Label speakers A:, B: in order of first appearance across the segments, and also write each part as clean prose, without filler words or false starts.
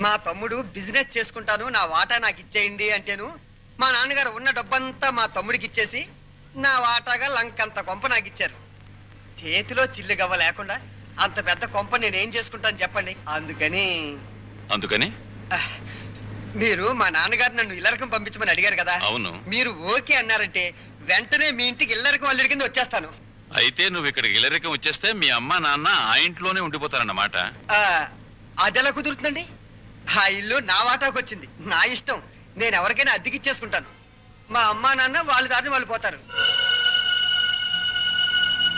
A: మా తమ్ముడు బిజినెస్ చేసుకుంటాను, నా వాటా నాకు ఇచ్చేయండి అంటేను మా నాన్నగారు ఉన్న డబ్బంతా మా తమ్ముడికి ఇచ్చేసి నా వాటాగా లంకంత కొంప నాకు ఇచ్చారు. చేతిలో చిల్లు గవ్వ లేకుండా అంత పెద్ద కొంప నేనేం చేసుకుంటాను చెప్పండి. అందుకని మీరు మా నాన్నగారు నన్ను ఇల్లరకం పంపించమని అడిగారు కదా.
B: అవును.
A: మీరు ఓకే అన్నారంటే వెంటనే మీ ఇంటికి ఇల్లరకం అల్లుడి కింద వచ్చేస్తాను.
B: అయితే నువ్వు ఇక్కడికి ఇల్లరకం వచ్చేస్తే మీ అమ్మ నాన్న ఆ ఇంట్లోనే ఉండిపోతారన్నమాట.
A: అదెలా కుదురుతుందండి? ఆ ఇల్లు నా వాటాకు వచ్చింది, నా ఇష్టం. నేను ఎవరికైనా అద్దెకిచ్చేసుకుంటాను. మా అమ్మా నాన్న వాళ్ళ దారిని వాళ్ళు పోతారు.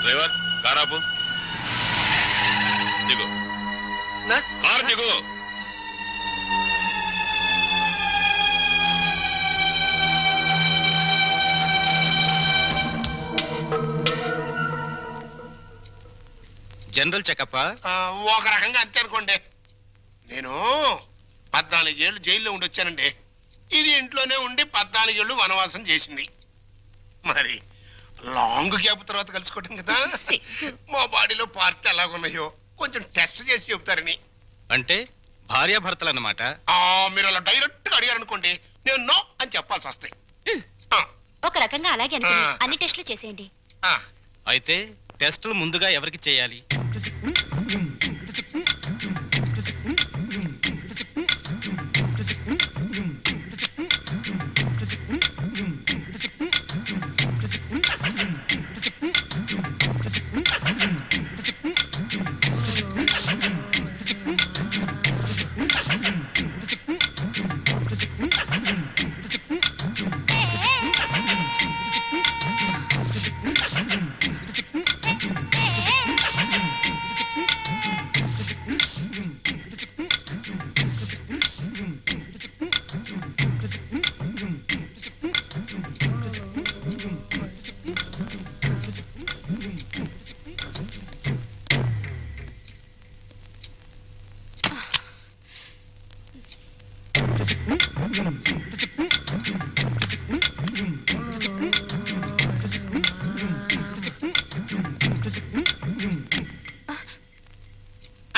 B: డ్రైవర్ కారాపు దిగు. కారు దిగు.
C: జనరల్ చెకప్
D: ఒక రకంగా అంతే అనుకోండి. నేను 14 ఏళ్ళు జైల్లో ఉండి వచ్చానండి. ఇది ఇంట్లోనే ఉండి 14 ఏళ్ళు వనవాసం చేసింది. మరి లాంగ్ గ్యాప్ తర్వాత కలుసుకోవటం కదా. మా బాడీలో పార్ట్లు ఎలాగున్నాయో కొంచెం టెస్ట్ చేసి చెప్తారని.
C: అంటే భార్యాభర్తలు అన్నమాట.
D: మీరు అలా డైరెక్ట్ గా అడిగారు అనుకోండి, నేను నో అని చెప్పాల్సి వస్తాయి.
E: ఒక రకంగా అలాగే అన్ని టెస్టులు చేసేయండి.
C: అయితే టెస్టులు ముందుగా ఎవరికి చేయాలి?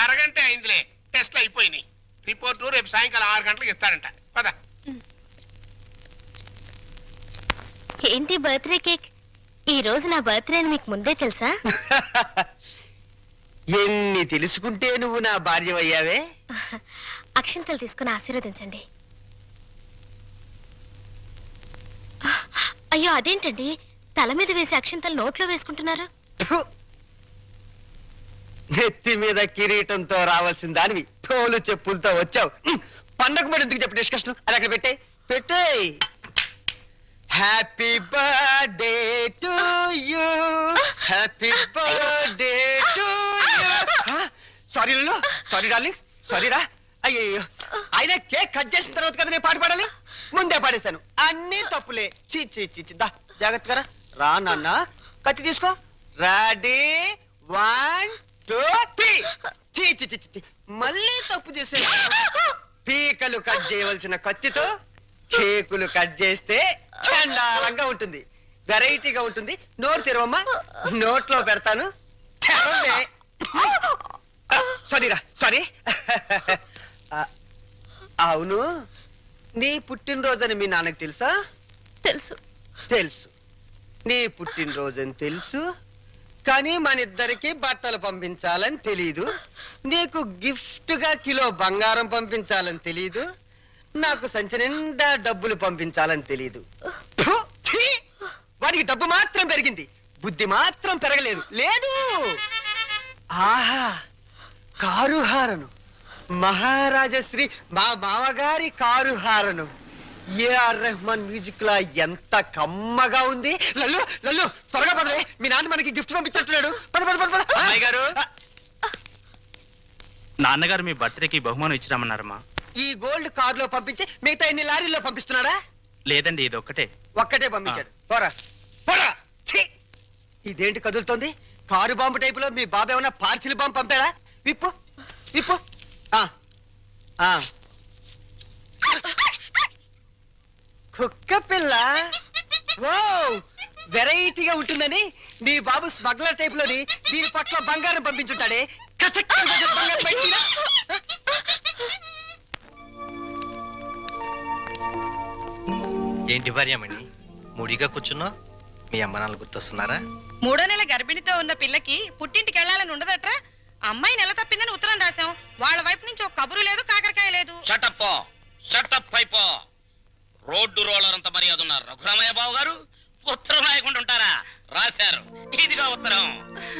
D: అరగంట అయిందిలే, టెస్ట్లు అయిపోయినాయి. రిపోర్టు రేపు సాయంకాలం 6 గంటలకు ఇస్తారంట. పద.
E: ఏంటి బర్త్డే కేక్? ఈ రోజు నా బర్త్డే అని మీకు ముందే తెలుసా?
A: ఎన్ని తెలుసుకుంటే నువ్వు నా భార్య అయ్యావే.
E: అక్షంతలు తీసుకుని ఆశీర్వదించండి. అయ్యో అదేంటండి, తల మీద వేసి అక్షంతలు నోట్లో వేసుకుంటున్నారు?
A: నెత్తి మీద కిరీటంతో రావాల్సిన దానివి తోలు చెప్పులతో వచ్చావు. పండగ మరి ఎందుకు చెప్పు డిస్కషన్? అది అక్కడ పెట్టే. Happy birthday to you, happy birthday to you. Sorry sorry darling, sorry రా. అయ్యో, ఆయన కేక్ కట్ చేసిన తర్వాత కదా నేను పాట పాడాలి, ముందే పాడేశాను. అన్ని తప్పులే. చీ దా జాగ్రత్తగా రా నాన్న. కత్తి తీసుకో. రెడీ 1 2 3. చీ మళ్ళీ తప్పు చేసే. పీకలు కట్ చేయవలసిన కత్తితో కేకులు కట్ చేస్తే చండాలంగా ఉంటుంది, వెరైటీగా ఉంటుంది. నోరు తెరవమ్మా, నోట్లో పెడతాను. సారీరా సారీ. అవును, నీ పుట్టినరోజని మీ నాన్నకు తెలుసా? తెలుసు. నీ పుట్టినరోజని తెలుసు, కానీ మన ఇద్దరికి బట్టలు పంపించాలని తెలీదు. నీకు గిఫ్ట్ గా కిలో బంగారం పంపించాలని తెలీదు. నాకు సంచి నిండా డబ్బులు పంపించాలని తెలీదు. వాడికి డబ్బు మాత్రం పెరిగింది, బుద్ధి మాత్రం పెరగలేదు. లేదు. ఆహా, కారు హారను, మహారాజశ్రీ మా మామగారి car horn. AR Rahman music లా ఎంత కమ్మగా ఉంది. లల్లు లల్లు త్వరగా పదవే, మీ నాన్న మనకి గిఫ్ట్ పంపించట్లేడు.
F: అమ్మాయి గారు, నాన్నగారు మీ బర్త్డేకి బహుమానం ఇచ్చిరామన్నారమ్మా.
A: ఈ గోల్డ్ కార్ లో పంపించి మిగతా ఎన్ని లారీల్లో పంపిస్తున్నాడా?
F: లేదండి, ఇది
A: ఒక్కటే పంపించాడు. పోరా పోరా. ఇదేంటి కదులుతోంది? కారు బాంబు టైపులో మీ బాబు ఏమన్నా పార్సిల్ బాంబు పంపాడా? విప్పు విప్పు. కుక్క పిల్ల. ఓ, వెరైటీగా ఉంటుందని నీ బాబు స్మగ్లర్ టైప్ లోని దీని పట్ల బంగారం పంపించుంటాడే.
C: ఏంటి భార్యమణి మూడిగా కూర్చున్నావు? మీ అమ్మ నాన్న గుర్తొస్తున్నారా?
G: 3వ నెల గర్భిణితో ఉన్న పిల్లకి పుట్టింటికి వెళ్ళాలని ఉండదట్రా. అమ్మాయి నెల తప్పిందని ఉత్తరం రాశాం. వాళ్ళ వైపు నుంచి ఒక కబురు లేదు, కాకరకాయ లేదు.
H: షటప్ అయిపో. రోడ్డు రోలర్ అంత మర్యాద ఉన్నారు రఘురామయ్య బాబు గారు. ఉత్తరం రాయకుండా ఉంటారా? రాశారు. ఇదిగో ఉత్తరం.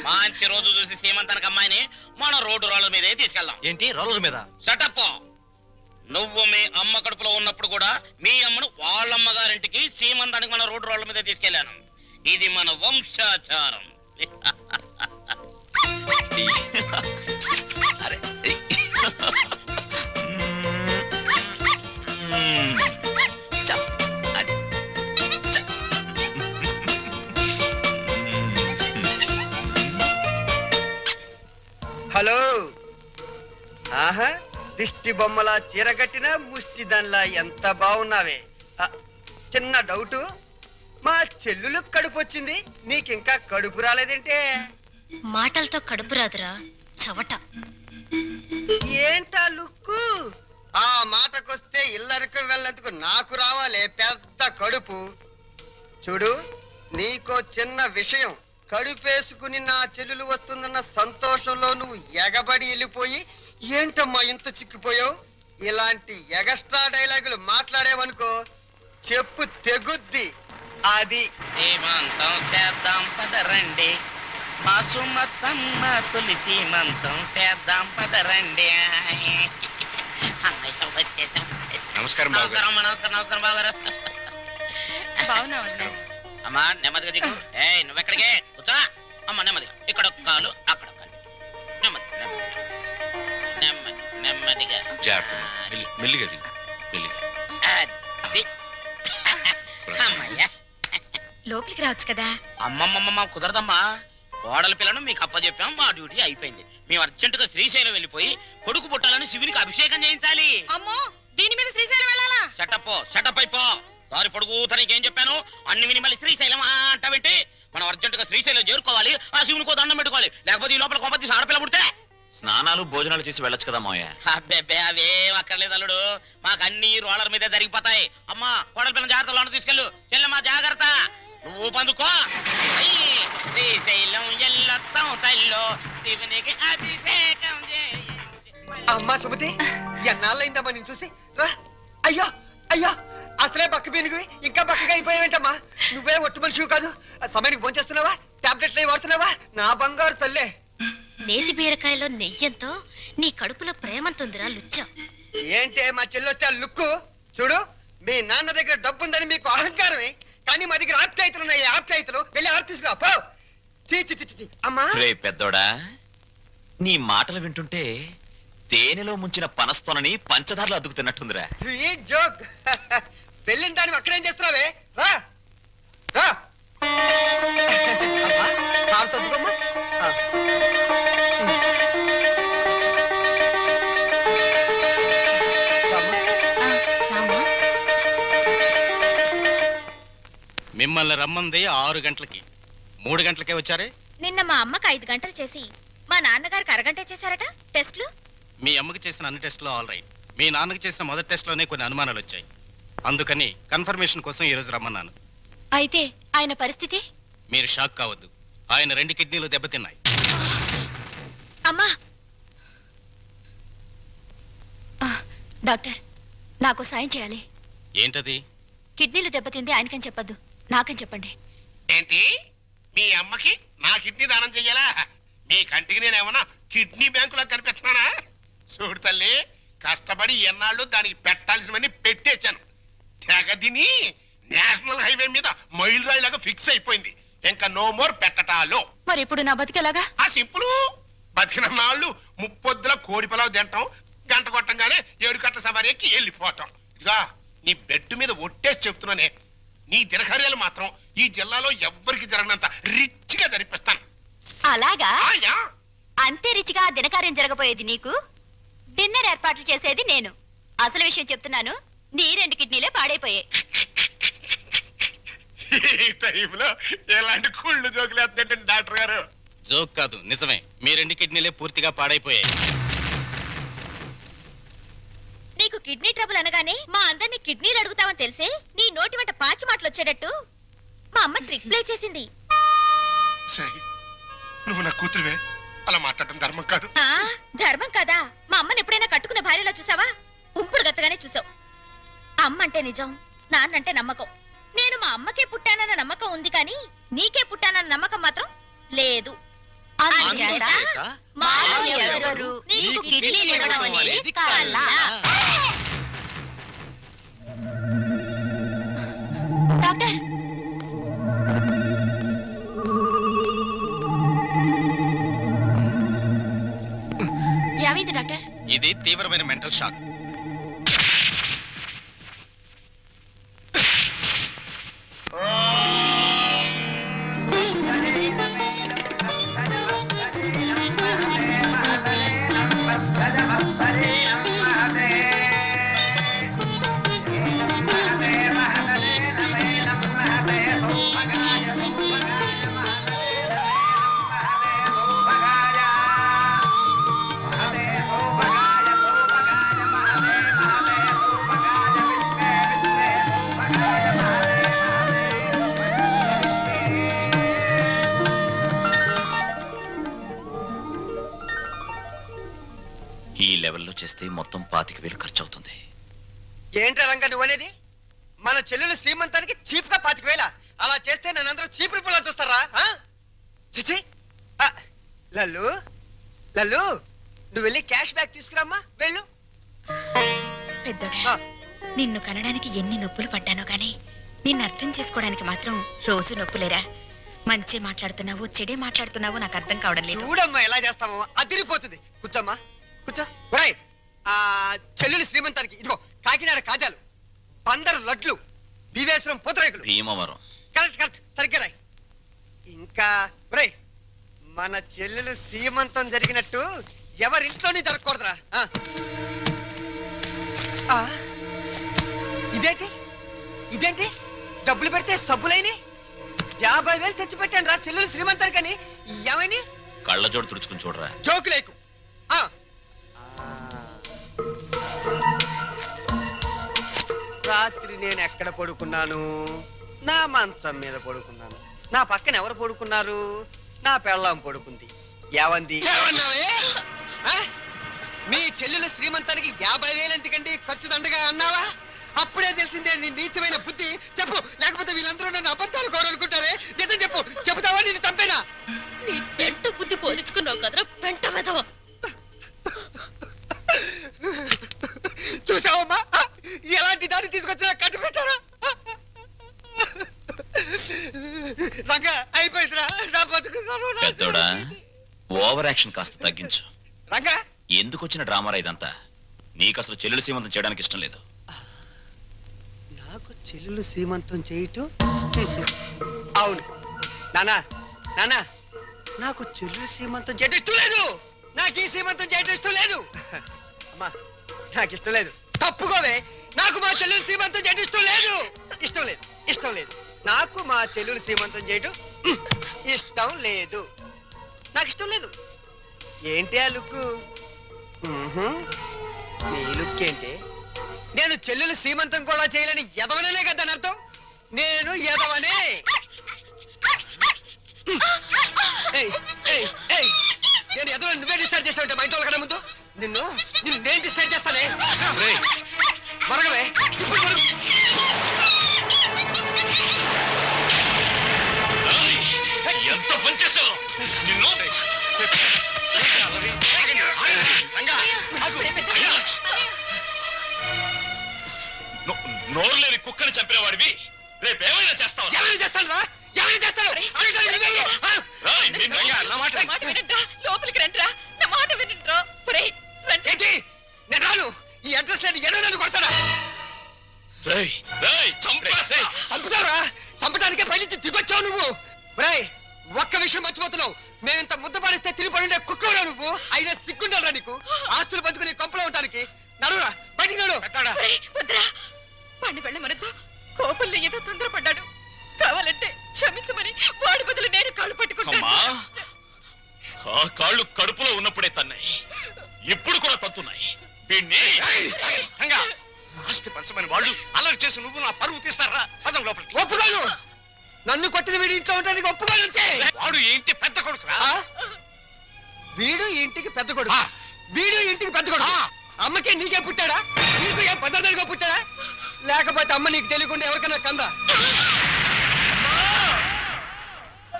H: మంచి రోజు చూసి సీమంతానికి అమ్మాయిని మన రోడ్డు రోలర్ మీదే తీసుకెళ్దాం.
C: ఏంటి రోలర్ మీద?
H: షటప్. నువ్వు మీ అమ్మ కడుపులో ఉన్నప్పుడు కూడా మీ అమ్మను వాళ్ళమ్మ గారింటికి సీమంతానికి మన రోడ్డు రోలర్ మీదే తీసుకెళ్లాను. ఇది మన వంశాచారం.
A: హలో. ఆహా, దిష్టి బొమ్మలా చీరగట్టిన ముష్టి దానిలా ఎంత బాగున్నావే. చిన్న డౌటు, మా చెల్లులు కడుపు వచ్చింది, నీకింకా కడుపు రాలేదేంటే?
E: మాటలతో కడుపు రాదురా చవట.
A: ఏంటా లుక్కు? ఆ మాటకొస్తే ఇల్లరికి వెళ్ళేందుకు నాకు రావాలే పెద్ద కడుపు. చూడు, నీకో చిన్న విషయం. కడుపేసుకుని నా చెల్లెలు వస్తుందన్న సంతోషంలో నువ్వు ఎగబడి వెళ్ళిపోయి ఏంటమ్మా ఇంత చిక్కిపోయావు? ఇలాంటి ఎగస్ట్రా డైలాగులు మాట్లాడేవనుకో చెప్పు తెగుద్ది. అది
H: సీమంతం చేద్దాం పదరండి, మా సుమతమ్మ తొలి సీమంతం చేద్దాం పదరండి. వచ్చేసాం.
C: నమస్కారం
H: నమస్కారం అమ్మా, నమస్కారం నమస్కారం బావగారు.
G: బాగున్నావండి.
H: అమ్మా నెమ్మదిగా దిగు. ఏయ్ నువ్వెక్కడికే కూర్చో. అమ్మ నెమ్మదిగా, ఇక్కడ ఒక కాలు అక్కడ ఒక కాలు. నెమ్మది నెమ్మది నెమ్మదిగా.
B: మెల్లిగా దిగు, మెల్లిగా.
H: అది. అమ్మయ్యా.
E: లోపలికి రావచ్చు కదా.
H: అమ్మమ్మమ్మ కుదరదమ్మా. కోడల పిల్లను మీకు అప్పచెప్పాం, మా డ్యూటీ అయిపోయింది. మేము అర్జెంటుగా శ్రీశైలం వెళ్ళిపోయి కొడుకు పుట్టాలని శివునికి అభిషేకం చేయించాలి.
G: అమ్మో, దీని మీద శ్రీశైలం వెళ్ళాలా?
H: షటప్ అయిపో. దారి పొడుగు తనకేం చెప్పాను? అన్ని విని మళ్ళీ శ్రీశైలం అంటావేంటి? మనం అర్జెంటుగా శ్రీశైలం చేరుకోవాలి, ఆ శివునికో దండం పెట్టుకోవాలి. లేకపోతే ఈ లోపల కొంపతి ఆడపిల్ల పుడితే
B: స్నానాలు భోజనాలు చేసి వెళ్ళొచ్చు కదా మావయ్య.
H: అబ్బెబ్బే అవేం అక్కర్లేదు అల్లుడు. మాకు అన్ని రోలర్ మీదే జరిగిపోతాయి. అమ్మా కోడల పిల్లల జాగ్రత్తలో తీసుకెళ్ళు. చెల్లెమ్మా జాగ్రత్త. నువ్వు పందుకో. శ్రీశైలం ఎల్లొత్తం తల్లో శివునికి అభిషేకం
A: అమ్మా సుమతి, ఎన్నాళ్ళైందమ్మా నేను చూసి. రా. అయ్యో అయ్యో, అసలే బక్క పీనుగువి ఇంకా బక్కగా అయిపోయావేంటమ్మా? నువ్వే ఒట్టు మనిషివి కాదు. సమయానికి భోంచేస్తున్నావా? టాబ్లెట్లు అవి వాడుతున్నావా? నా బంగారు తల్లే.
E: నేతి బీరకాయలో నెయ్యంతో నీ కడుపులో ప్రేమంతుందిరా లుచ్చ.
A: ఏంటే మా చెల్లొస్తే ఆ లుక్కు? చూడు, మీ నాన్న దగ్గర డబ్బుందని మీకు అహంకారమే, కానీ మా దగ్గర ఆప్యాయతలు ఉన్నాయి. ఆప్యాయతలు వెళ్ళి ఆడ తీసుకురా పో. చీ చీ చీ. అమ్మా
B: రే పెద్దోడా, నీ మాటలు వింటుంటే తేనెలో ముంచిన పనస్తోనని పంచదారలు అద్దుకుతున్నట్టుందిరా.
A: Sweet joke. వెళ్ళిన దాన్ని అక్కడేం చేస్తున్నావే? రా రా. అమ్మా, కారు తద్దుకోమ్మా.
C: మిమ్మల్ని రమ్మంది 6 గంటలకి, 3 గంటలకే వచ్చారే.
E: నిన్న మా అమ్మకి 5 గంటలు చేసి మా నాన్నగారికి అరగంట చేశారట టెస్ట్లు.
C: మీ అమ్మకి చేసిన అన్ని టెస్టులు ఆల్ రైట్. మీ నాన్నకి చేసిన మొదటి టెస్ట్లోనే కొన్ని అనుమానాలు వచ్చాయి. అందుకని కన్ఫర్మేషన్ కోసం ఈ రోజు రమ్మన్నాను.
E: అయితే ఆయన పరిస్థితి?
C: మీరు షాక్ కావద్దు. ఆయన 2 కిడ్నీలు దెబ్బతిన్నాయి.
E: అమ్మా. డాక్టర్, నాకు సాయం చేయాలి.
C: ఏంటది?
E: కిడ్నీలు దెబ్బతింది ఆయనకని చెప్పద్దు, నాకని చెప్పండి.
D: ఏంటి? మీ అమ్మకి నా కిడ్నీ దానం చెయ్యాలా? నీ కంటికి నేను ఏమన్నా కిడ్నీ బ్యాంకులా కనిపెట్టినానా? చూడు తల్లి, కష్టపడి ఎన్నాళ్ళు దానికి పెట్టాల్సినవన్నీ పెట్టేశాను. తెగదిని నేషనల్ హైవే మీద మైల్ రాయిలాగా ఫిక్స్ అయిపోయింది. ఇంకా నో మోర్ పెట్టటాలో.
E: మరి ఇప్పుడు నా బతికేలాగా?
D: ఆ సింపుల్. బతికిన నాళ్ళు ముప్పొద్దుల కోడి పొలావు తింటాం, గంట కొట్టంగానే 7 కట్ల సవారి ఎక్కి వెళ్ళిపోవటం. ఇదిగా నీ బెడ్ మీద ఒట్టేసి చెప్తున్నానే, నీ దినకార్యాలు మాత్రం ఈ జిల్లాలో ఎవ్వరికి జరగనంత రిచ్గా జరిపిస్తాను.
E: అలాగా?
D: ఆయా.
E: అంతే రిచిగా ఆ దినకార్యం జరగబోయేది నీకు, డిన్నర్ ఏర్పాట్లు చేసేది నేను. అసలు విషయం చెప్తున్నాను, నీ 2 కిడ్నీలే పాడైపోయాయి.
D: ఈ టైంలో ఎలాంటి కుళ్ళు జోకులు వేస్తుంటే డాక్టర్ గారు.
C: జోక్ కాదు, నిజమే. మీ 2 కిడ్నీలే పూర్తిగా పాడైపోయాయి.
E: నీకు కిడ్నీ ట్రబుల్ అనగానే మా అందరినీ కిడ్నీలు అడుగుతామని తెలిసే నీ నోటి వెంట పాచి మాటలు వచ్చేటట్టు మా అమ్మ ట్రిక్ ప్లే చేసింది.
D: సై నువ్వు నా కూతురువే, అలా మాట్లాడటం ధర్మం కాదు.
E: ధర్మం కాదా? మా అమ్మని ఎప్పుడైనా కట్టుకున్న భార్యలా చూసావా? ఉంపుడు గత్తగానే చూసావు. అమ్మ అంటే నిజం, నాన్నంటే నమ్మకం. నేను మా అమ్మకే పుట్టానన్న నమ్మకం ఉంది కానీ నీకే పుట్టానన్న నమ్మకం మాత్రం లేదు. అందుచేత మాలో ఎవరెవరు నీకు కిడ్నీలు ఇవ్వడం అనేది కల. డాక్టర్, ఏమైంది డాక్టర్?
C: ఇది తీవ్రమైన మెంటల్ షాక్.
B: ఈ లెవెల్లో చేస్తే మొత్తం 25,000 ఖర్చు అవుతుంది.
A: ఏంట్రా రంగా నువ్వు అనేది? మన చెల్లెలు శ్రీమంతానికి చీప్ గా 25,000? అలా చేస్తే నన్నందరూ చీప్ రిపుల్లా చూస్తారా? చిచి. లల్లు లల్లు, నువ్వు వెళ్ళి క్యాష్ బ్యాక్ తీసుకురామ్మా, వెళ్ళు.
E: పెద్దోడా, నిన్ను కనడానికి ఎన్ని నొప్పులు పడ్డానో గానీ నిన్ను అర్థం చేసుకోవడానికి మాత్రం రోజు నొప్పులేరా. మంచి మాట్లాడుతున్నావు, చెడే మాట్లాడుతున్నావు నాకు అర్థం కావడం లేదు.
A: చూడమ్మా ఎలా చేస్తావో, అదిరిపోతుంది. కూర్చోమ్మా, కూర్చో. ఒరేయ్, చెల్లెలు శ్రీమంతానికి ఇదిగో కాకినాడ కాజాలు, పందరు లడ్లు, బీవేశ్వరం పూతరేకులు.
B: భీమవరం.
A: కరెక్ట్ కరెక్ట్, సరిగ్గా రాయ్. ఇంకా ఒరేయ్, మన చెల్లెలు సీమంతం జరిగినట్టు ఎవరింట్లోనే జరగకూడదురా. ఇదేంటి ఇదేంటి డబ్బులు పెడితే సబ్బులైని 50,000 తెచ్చి పెట్టాను రా చెల్లెలు శ్రీమంతానికని. ఏమైనా
B: కళ్ళజోడు తుడుచుకుని చూడరా.
A: జోకు లేకు. రాత్రి నేను ఎక్కడ పడుకున్నాను? నా మంచం మీద పడుకున్నాను. నా పక్కన ఎవరు పడుకున్నారు? నా పెళ్ళాం పడుకుంది. ఏవంది? మీ చెల్లెలు శ్రీమంతానికి 50,000 ఎందుకండి ఖర్చు దండగా అన్నావా? అప్పుడే తెలిసిందే నీ నీచమైన బుద్ధి. చెప్పు, లేకపోతే వీళ్ళందరూ నన్ను అబద్ధాలు కోరనుకుంటారే. నిజం చెప్పు, చెబుతావా నేను చంపేనా?
E: నీ పెంట బుద్ధి పోల్చుకున్నావు కదరా పెంట వెధవ.
A: చూసావమ్మా, ఎలాంటి దాన్ని తీసుకొచ్చినా కట్టు పెట్టారా? రంగా అయిపోయిందిరా నా బతుకు.
B: పెద్దోడా, ఓవర్ యాక్షన్ కాస్త తగ్గించు.
A: రంగా,
B: ఎందుకు వచ్చిన డ్రామారా ఇదంతా? నీకు అసలు చెల్లెలు సీమంతం చేయడానికి ఇష్టం లేదు.
A: నాకు చెల్లెలు సీమంతం చేయటం? అవును నానా, నానా, నాకు చెల్లెలు సీమంతం చేయటం ఇష్టం లేదు. నాకు ఈ సీమంతం చేయటం ఇష్టం లేదు. అమ్మా, నాకు ఇష్టం లేదు. తప్పుకోవే. నాకు మా చెల్లెలు సీమంతం చేయటం ఇష్టం లేదు. ఇష్టం లేదు, ఇష్టం లేదు. నాకు మా చెల్లెలు సీమంతం చేయటం ఇష్టం లేదు. నాకు ఇష్టం లేదు. ఏంటి ఆ లుక్కు? నీ లుక్ ఏంటి? నేను చెల్లెలు సీమంతం కూడా చేయలేని ఎదవనే కదా అని అర్థం. నేను ఎదవనే. నేను ఎదవ నువ్వే డిసైడ్ చేస్తావంటే మా ఇంట్లో కన్నా ముందు నిన్ను నేను డిసైడ్ చేస్తానే. మరగవే.
B: ఎంత పనిచేసావు నిన్ను. నోరు లేని కుక్కని చంపినవాడివి రేపేమైనా చేస్తావు?
A: ఎవరైనా చేస్తాను రా, ఎవరైనా చేస్తాను.
E: లోపలికి రండిరా, నా మాట వినండిరా.
A: ఏంటి? నేను రాను. ఈ అడ్రస్ లేని ఎన్నో నన్ను కొడతాడా? చంపుతావురా? చంపడానికే పైనుంచి దిగొచ్చావు నువ్వు. రేయ్, ఒక్క విషయం మర్చిపోతున్నావు. మేమింత ముద్ద పడిస్తే తిరిగి పడి కుక్కవరా నువ్వు. అయినా సిగ్గుండాలరా నీకు? ఆస్తులు పంచుకుని కొంపలో ఉంటానికి. నడురా, బయటికి నడు.
E: పండి వెళ్ళమనతో కోపంలో ఏదో తొందరపడ్డాడు. కావాలంటే క్షమించమని వాడి బదులు నేను కాళ్ళు పట్టుకుంటాను.
B: ఆ కాళ్ళు కడుపులో ఉన్నప్పుడే తన్నాయి, ఇప్పుడు కూడా తత్తున్నాయి. వీణ్ణి
D: ఆస్తి పంచమని వాళ్ళు అలర్ట్ చేసి నువ్వు నా పరువు తీస్తారా పదం లోపలికి.
A: ఒప్పుకోను. నన్ను కొట్టిన వీడి ఇంట్లో ఉండడానికి ఒప్పుకోను అంతే.
D: వాడు ఈ ఇంటి పెద్ద కొడుకురా.
A: ఆ? వీడు ఈ ఇంటికి పెద్ద కొడుకు.
D: ఆ.
A: వీడు ఈ ఇంటికి పెద్ద కొడుకు. అమ్మకే నీకే పుట్టాడా? నీకు ఏ పద్ధతిగా పుట్టాడా? లేకపోతే అమ్మ నీకు తెలియకుండా ఎవరికైనా కందా?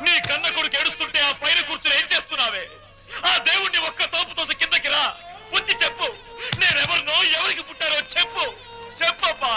B: నీ కన్న కొడుకు ఏడుస్తుంటే ఆ పైన కూర్చుని ఏం చేస్తున్నావే? ఆ దేవుణ్ణి ఒక్క తోపుతో కిందకి రా, వచ్చి చెప్పు. నేనెవరినో ఎవరికి పుట్టారో చెప్పు. చెప్పమ్మా.